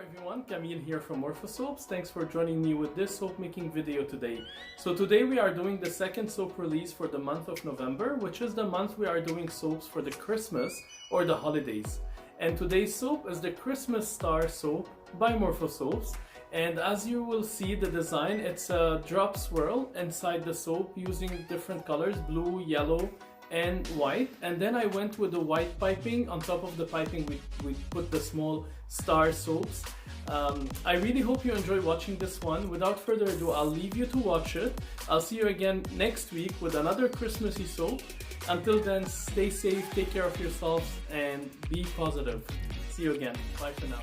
everyone, Camille here from Morfosoaps. Thanks for joining me with this soap making video today. So today we are doing the second soap release for the month of November, which is the month we are doing soaps for the Christmas or the holidays. And today's soap is the Christmas Star soap by Morfosoaps. And as you will see the design, it's a drop swirl inside the soap using different colors, blue, yellow, and white. And then I went with the white piping. On top of the piping we put the small star soaps. I really hope you enjoy watching this one. Without further ado, I'll leave you to watch it. I'll see you again next week with another Christmassy soap. Until then, stay safe, take care of yourselves, and be positive. See you again. Bye for now.